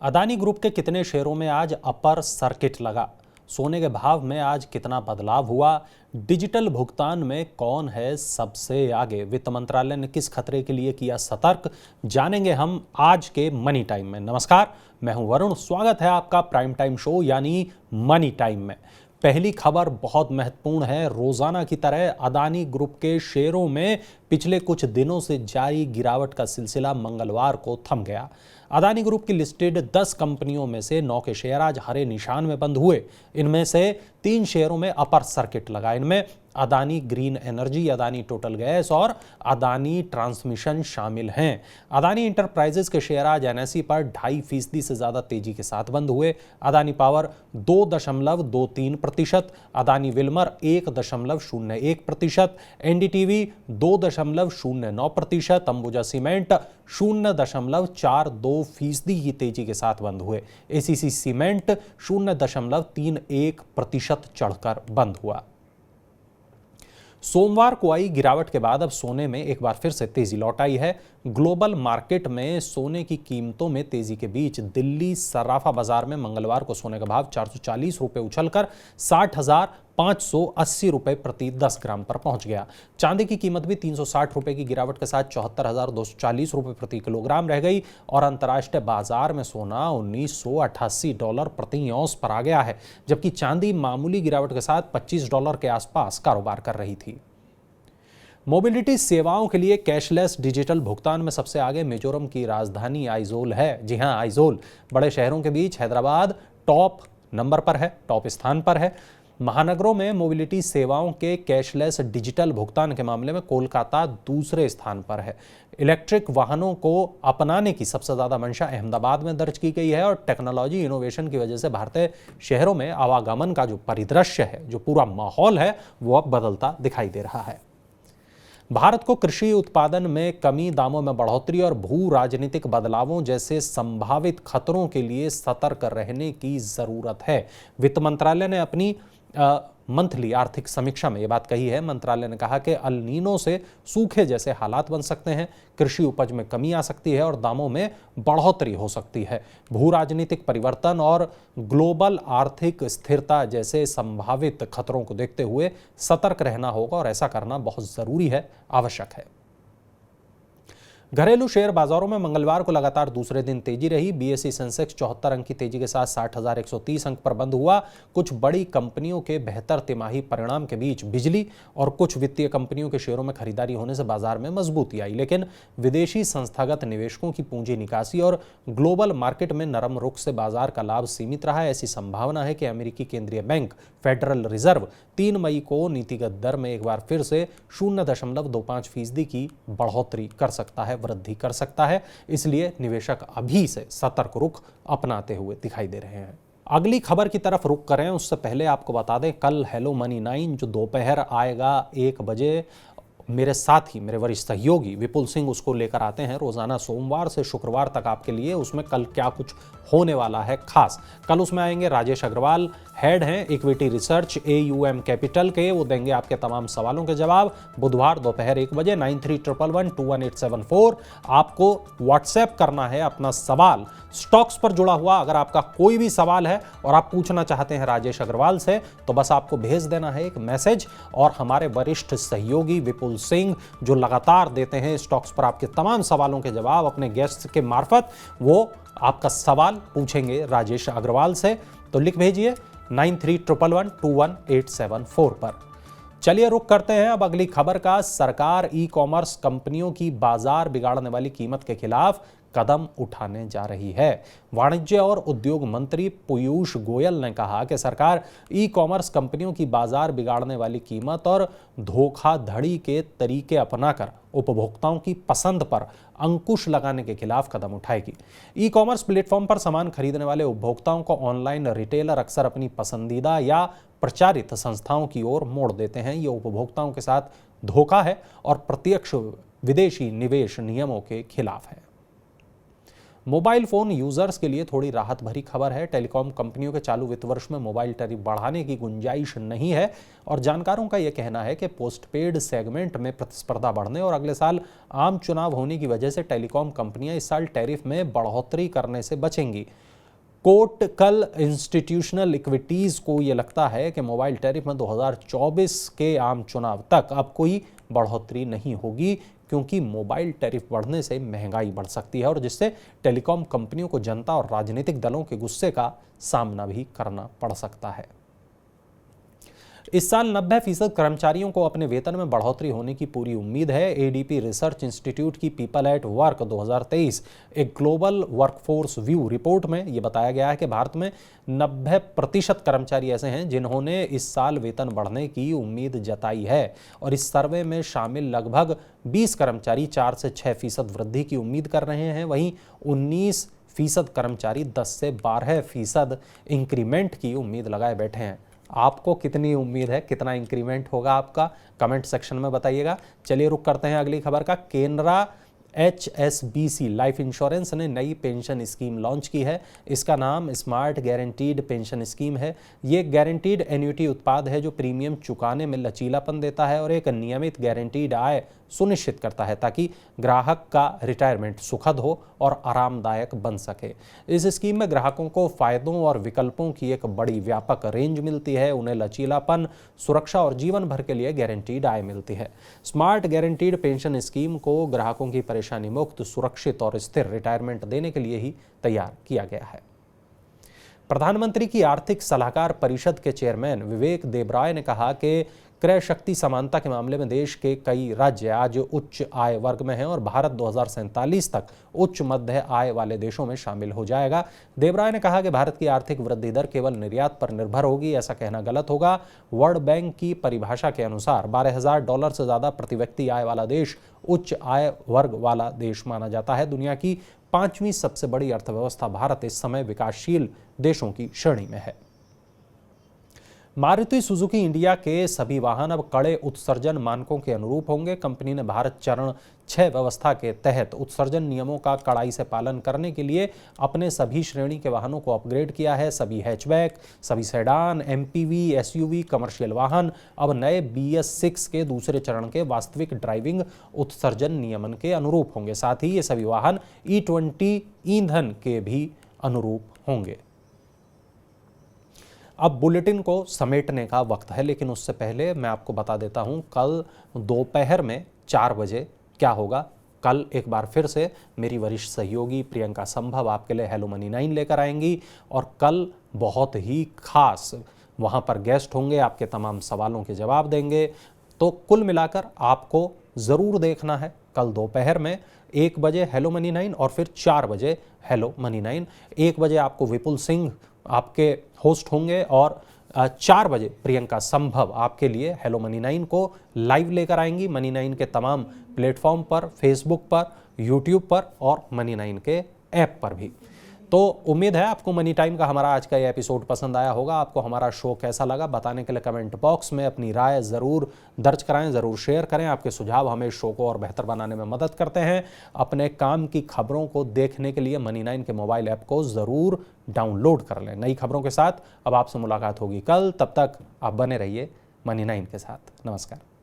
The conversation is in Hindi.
अदानी ग्रुप के कितने शेयरों में आज अपर सर्किट लगा? सोने के भाव में आज कितना बदलाव हुआ? डिजिटल भुगतान में कौन है सबसे आगे? वित्त मंत्रालय ने किस खतरे के लिए किया सतर्क? जानेंगे हम आज के मनी टाइम में। नमस्कार, मैं हूं वरुण। स्वागत है आपका प्राइम टाइम शो यानी मनी टाइम में। पहली खबर बहुत महत्वपूर्ण है। रोजाना की तरह अदानी ग्रुप के शेयरों में पिछले कुछ दिनों से जारी गिरावट का सिलसिला मंगलवार को थम गया। अदानी ग्रुप की लिस्टेड 10 कंपनियों में से 9 के शेयर आज हरे निशान में बंद हुए। इनमें से 3 शेयरों में अपर सर्किट लगा। इनमें Adani green energy, Adani total gas और अदानी ट्रांसमिशन शामिल हैं। अदानी इंटरप्राइजेज के शेयर आज एनएसई पर 2.5% से ज्यादा तेजी के साथ बंद हुए। Adani power 2.23%, Adani Wilmer 1.01%, NDTV 2.09%, Ambuja cement 0.42% की तेजी के साथ बंद हुए। एसीसी सीमेंट 0.31% चढ़कर बंद हुआ। सोमवार को आई गिरावट के बाद अब सोने में एक बार फिर से तेजी लौट आई है। ग्लोबल मार्केट में सोने की कीमतों में तेजी के बीच दिल्ली सराफा बाजार में मंगलवार को सोने का भाव 440 रुपए उछलकर 60,580 रुपए प्रति 10 ग्राम पर पहुंच गया। चांदी की कीमत भी 360 रुपए की गिरावट के साथ 74,240 रुपए प्रति किलोग्राम रह गई और अंतर्राष्ट्रीय बाजार में सोना $1988 प्रति औंस पर आ गया है, जबकि चांदी मामूली गिरावट के साथ $25 के आसपास कारोबार कर रही थी। मोबिलिटी सेवाओं के लिए कैशलेस डिजिटल भुगतान में सबसे आगे मिजोरम की राजधानी आइजोल है। जी हां, आइजोल बड़े शहरों के बीच हैदराबाद टॉप नंबर पर है, टॉप स्थान पर है। महानगरों में मोबिलिटी सेवाओं के कैशलेस डिजिटल भुगतान के मामले में कोलकाता दूसरे स्थान पर है। इलेक्ट्रिक वाहनों को अपनाने की सबसे ज्यादा मंशा अहमदाबाद में दर्ज की गई है और टेक्नोलॉजी इनोवेशन की वजह से भारतीय शहरों में आवागमन का जो परिदृश्य है, जो पूरा माहौल है, वो अब बदलता दिखाई दे रहा है। भारत को कृषि उत्पादन में कमी, दामों में बढ़ोतरी और भू राजनीतिक बदलावों जैसे संभावित खतरों के लिए सतर्क रहने की जरूरत है। वित्त मंत्रालय ने अपनी मंथली आर्थिक समीक्षा में यह बात कही है। मंत्रालय ने कहा कि अल नीनो से सूखे जैसे हालात बन सकते हैं, कृषि उपज में कमी आ सकती है और दामों में बढ़ोतरी हो सकती है। भू राजनीतिक परिवर्तन और ग्लोबल आर्थिक स्थिरता जैसे संभावित खतरों को देखते हुए सतर्क रहना होगा और ऐसा करना बहुत जरूरी है, आवश्यक है। घरेलू शेयर बाजारों में मंगलवार को लगातार दूसरे दिन तेजी रही। बीएसई सेंसेक्स 74 अंक की तेजी के साथ 60,130 अंक पर बंद हुआ। कुछ बड़ी कंपनियों के बेहतर तिमाही परिणाम के बीच बिजली और कुछ वित्तीय कंपनियों के शेयरों में खरीदारी होने से बाजार में मजबूती आई, लेकिन विदेशी संस्थागत निवेशकों की पूंजी निकासी और ग्लोबल मार्केट में नरम रुख से बाजार का लाभ सीमित रहा है। ऐसी संभावना है कि अमेरिकी केंद्रीय बैंक फेडरल रिजर्व 3 मई को नीतिगत दर में एक बार फिर से 0.25% की बढ़ोतरी कर सकता है, वृद्धि कर सकता है। इसलिए निवेशक अभी से सतर्क रुख अपनाते हुए दिखाई दे रहे हैं। अगली खबर की तरफ रुख करें उससे पहले आपको बता दें, कल हेलो मनी 9 जो दोपहर आएगा 1 बजे, मेरे साथी, मेरे वरिष्ठ सहयोगी विपुल सिंह उसको लेकर आते हैं रोजाना सोमवार से शुक्रवार तक आपके लिए। उसमें कल क्या कुछ होने वाला है खास, कल उसमें आएंगे राजेश अग्रवाल, हेड हैं इक्विटी रिसर्च AUM कैपिटल के, वो देंगे आपके तमाम सवालों के जवाब। बुधवार दोपहर 1 बजे 9311121874 आपको व्हाट्सएप करना है अपना सवाल स्टॉक्स पर जुड़ा हुआ। अगर आपका कोई भी सवाल है और आप पूछना चाहते हैं राजेश अग्रवाल से, तो बस आपको भेज देना है एक मैसेज और हमारे वरिष्ठ सहयोगी विपुल सिंह जो लगातार देते हैं स्टॉक्स पर आपके तमाम सवालों के जवाब अपने गेस्ट के मार्फत, वो आपका सवाल पूछेंगे राजेश अग्रवाल से। तो लिख भेजिए 9311121874 पर। चलिए रुक करते हैं अब अगली खबर का। सरकार ई कॉमर्स कंपनियों की बाजार बिगाड़ने वाली कीमत के खिलाफ कदम उठाने जा रही है। वाणिज्य और उद्योग मंत्री पीयूष गोयल ने कहा कि सरकार ई कॉमर्स कंपनियों की बाजार बिगाड़ने वाली कीमत और धोखाधड़ी के तरीके अपनाकर उपभोक्ताओं की पसंद पर अंकुश लगाने के खिलाफ कदम उठाएगी। ई कॉमर्स प्लेटफॉर्म पर सामान खरीदने वाले उपभोक्ताओं को ऑनलाइन रिटेलर अक्सर अपनी पसंदीदा या प्रचारित संस्थाओं की ओर मोड़ देते हैं। ये उपभोक्ताओं के साथ धोखा है और प्रत्यक्ष विदेशी निवेश नियमों के खिलाफ है। मोबाइल फोन यूजर्स के लिए थोड़ी राहत भरी खबर है। टेलीकॉम कंपनियों के चालू वित्त वर्ष में मोबाइल टैरिफ बढ़ाने की गुंजाइश नहीं है और जानकारों का यह कहना है कि पोस्टपेड सेगमेंट में प्रतिस्पर्धा बढ़ने और अगले साल आम चुनाव होने की वजह से टेलीकॉम कंपनियां इस साल टैरिफ में बढ़ोतरी करने से बचेंगी। कोर्ट कल इंस्टीट्यूशनल इक्विटीज को ये लगता है कि मोबाइल टैरिफ में 2024 के आम चुनाव तक अब कोई बढ़ोतरी नहीं होगी, क्योंकि मोबाइल टैरिफ बढ़ने से महंगाई बढ़ सकती है और जिससे टेलीकॉम कंपनियों को जनता और राजनीतिक दलों के गुस्से का सामना भी करना पड़ सकता है। इस साल 90% कर्मचारियों को अपने वेतन में बढ़ोतरी होने की पूरी उम्मीद है। एडीपी रिसर्च इंस्टीट्यूट की पीपल एट वर्क 2023 एक ग्लोबल वर्कफोर्स व्यू रिपोर्ट में यह बताया गया है कि भारत में 90% कर्मचारी ऐसे हैं जिन्होंने इस साल वेतन बढ़ने की उम्मीद जताई है और इस सर्वे में शामिल लगभग 20 कर्मचारी 4 से 6% वृद्धि की उम्मीद कर रहे हैं। वहीं 19% कर्मचारी 10 से 12% इंक्रीमेंट की उम्मीद लगाए बैठे हैं। आपको कितनी उम्मीद है, कितना इंक्रीमेंट होगा आपका, कमेंट सेक्शन में बताइएगा। चलिए रुक करते हैं अगली खबर का। केनरा HSBC लाइफ इंश्योरेंस ने नई पेंशन स्कीम लॉन्च की है। इसका नाम स्मार्ट गारंटीड पेंशन स्कीम है। ये गारंटीड एन्युटी उत्पाद है जो प्रीमियम चुकाने में लचीलापन देता है और एक नियमित गारंटीड आय सुनिश्चित करता है ताकि ग्राहक का रिटायरमेंट सुखद हो और आरामदायक बन सके। इस स्कीम में ग्राहकों को फायदों और विकल्पों की एक बड़ी व्यापक रेंज मिलती है। उन्हें लचीलापन, सुरक्षा और जीवन भर के लिए गारंटीड आय मिलती है। स्मार्ट गारंटीड पेंशन स्कीम को ग्राहकों की परेशानी मुक्त, सुरक्षित और स्थिर रिटायरमेंट देने के लिए ही तैयार किया गया है। प्रधानमंत्री की आर्थिक सलाहकार परिषद के चेयरमैन विवेक देबराय ने कहा कि क्रय शक्ति समानता के मामले में देश के कई राज्य आज उच्च आय वर्ग में हैं और भारत 2047 तक उच्च मध्य आय वाले देशों में शामिल हो जाएगा। देबराय ने कहा कि भारत की आर्थिक वृद्धि दर केवल निर्यात पर निर्भर होगी, ऐसा कहना गलत होगा। वर्ल्ड बैंक की परिभाषा के अनुसार $12,000 से ज्यादा प्रति व्यक्ति आय वाला देश उच्च आय वर्ग वाला देश माना जाता है। दुनिया की 5वीं सबसे बड़ी अर्थव्यवस्था भारत इस समय विकासशील देशों की श्रेणी में है। मारुति सुजुकी इंडिया के सभी वाहन अब कड़े उत्सर्जन मानकों के अनुरूप होंगे। कंपनी ने भारत चरण 6 व्यवस्था के तहत उत्सर्जन नियमों का कड़ाई से पालन करने के लिए अपने सभी श्रेणी के वाहनों को अपग्रेड किया है। सभी हैचबैक, सभी सेडान, MPV, SUV, कमर्शियल वाहन अब नए BS6 के दूसरे चरण के वास्तविक ड्राइविंग उत्सर्जन नियमन के अनुरूप होंगे। साथ ही ये सभी वाहन E20 ईंधन के भी अनुरूप होंगे। अब बुलेटिन को समेटने का वक्त है, लेकिन उससे पहले मैं आपको बता देता हूं कल दोपहर में 4 बजे क्या होगा। कल एक बार फिर से मेरी वरिष्ठ सहयोगी प्रियंका संभव आपके लिए हेलो मनी 9 लेकर आएंगी और कल बहुत ही खास वहां पर गेस्ट होंगे, आपके तमाम सवालों के जवाब देंगे। तो कुल मिलाकर आपको ज़रूर देखना है कल दोपहर में 1 बजे हेलो मनी 9 और फिर 4 बजे हेलो मनी 9। 1 बजे आपको विपुल सिंह आपके होस्ट होंगे और 4 बजे प्रियंका संभव आपके लिए हेलो मनी 9 को लाइव लेकर आएंगी मनी 9 के तमाम प्लेटफॉर्म पर, फेसबुक पर, यूट्यूब पर और मनी 9 के ऐप पर भी। तो उम्मीद है आपको मनी टाइम का हमारा आज का ये एपिसोड पसंद आया होगा। आपको हमारा शो कैसा लगा बताने के लिए कमेंट बॉक्स में अपनी राय ज़रूर दर्ज कराएं, ज़रूर शेयर करें। आपके सुझाव हमें शो को और बेहतर बनाने में मदद करते हैं। अपने काम की खबरों को देखने के लिए मनी 9 के मोबाइल ऐप को ज़रूर डाउनलोड कर लें। नई खबरों के साथ अब आपसे मुलाकात होगी कल, तब तक आप बने रहिए मनी 9 के साथ। नमस्कार।